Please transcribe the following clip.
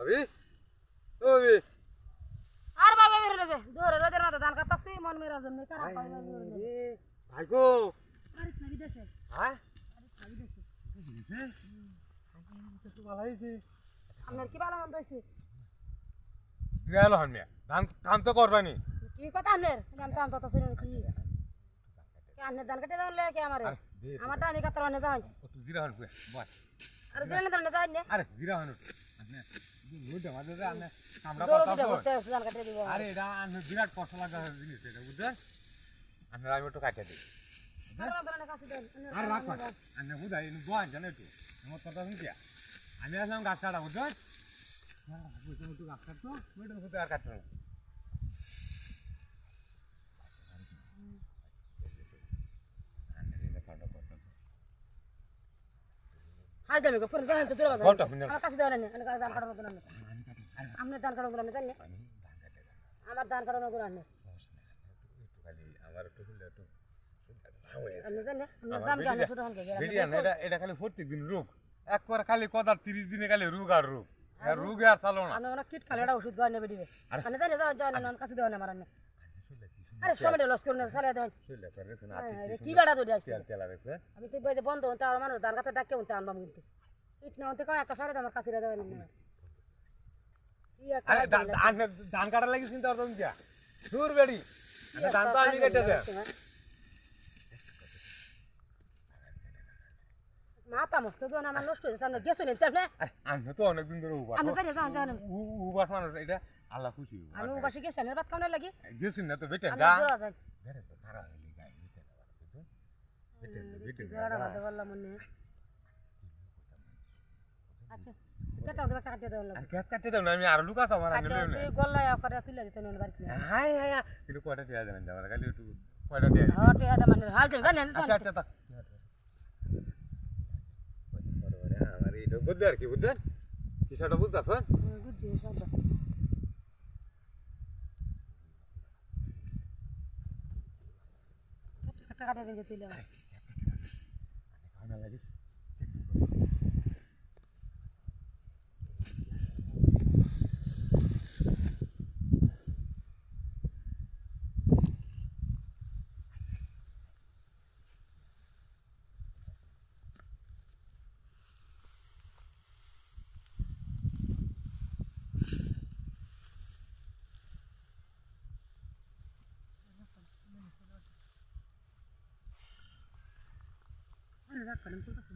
अभी ओ अभी আর বাবা বের হয়ে যায় দৌড়ে রোদের মাথা ধান কাটতাছি মন মেরা জন্য খারাপ পাই না भाई को আরে না বিদেশে हाँ আরে না বিদেশে तो वाला ही थी আমার কি ভালো মন হইছে दियालो हमने धान काम तो करबानी কি কথা আনের আমি তো শুনি কি কে আনের ধান কাটে দাও লেকে আমারে আমারটা আমি কাটতে মানে যাই तू जीरा हन पे बस আরে দিলে না যাই না अरे जीरा हन हमने गुड मादे रे हमने कामरा দৌড় पाता দিতে तो করতে ধান কাটে দিব अरे এটা আমি বিরাট কষ্ট লাগা জিনিস এটা বুঝছ আমি আমি একটু কাটে দিই ধান কাছে দেন আর রাখ আমি বুঝাই নি গোয়ান জানে তো আমার কথা শুনছি আমি আসলাম গাছ কাটা বুঝছ হ্যাঁ বুঝছ তুই গাছ কাটতো মিটন কোথায় আর কাটতো না হাই দামি গো পুরো যাই তো দূরে বাজার ঘন্টা শুনে আমার কাছে দেন না আমি ধান কাটানো তো না আমনে ধান কাটানো না জানি আমার ধান কাটানো করে আনে আমার একটু শুনলে একটু আমি জানি আমি জাম কেন ছোট হন গে ভিডিও না এটা খালি প্রত্যেক দিন রোগ একবার খালি কথা 30 দিনে খালি রোগ আর রোগ আর রোগ আর চালো না আমি ওনা কিট খালি এটা ওষুধ গায় নেবে দিবে আমি জানি যাও না আমার কাছে দেও না মারানে আরে সময় লস করুন সালে দেন শুনলে করে শোনা কি বেড়া তো যাইছে তেলা রেখে আমি তো বাইরে বন্ধ হতে আর মানুষ ধান কাছে ডাকে উনতে আনবাম কিন্তু ইট না হতে কয় একটা সারে আমার কাছে দেওয়া না কি আরে একটা ধান কাটার লাগি চিন্তা করতাম দিয়া দূর বেড়ি ধান তো আমি কেটে দে মাথা মস্ত দোনা আমার নষ্ট হয়েছে সামনে গেছো না তাই না আমি তো অনেক দিন ধরে উবাস আমি জানি যাও উবাস মানুষ এটা আল্লাহ খুশি আমি উবাসে গেছি না ভাত খাওয়ার লাগি গেছিস না তো বেটে আমি যা দূরে যাই বেটে তো খারাপ হইলি গাই বেটে বেটে জোড়াটা বাদে বললাম মনে আচ্ছা কেটা ওদের কাটতে দাও লাগবে আর কাটতে দাও না আমি আর লুকা তো আমার আঙ্গুলে তুই গল্লা করে তুলে দিতে নন বাড়িতে হাই হাই কিন্তু কয়টা টিয়া দেন আমার খালি একটু কয়টা টিয়া হটে আদা মানে হাল দে জানেন আচ্ছা আচ্ছা তা আমার এটা বুঝতে আর কি বুঝতে কিসাটা বুঝতাছ বুঝছি সব কাটা কাটা দিন তুলে খাওয়া লাগিস রাখ কালম চলতেছে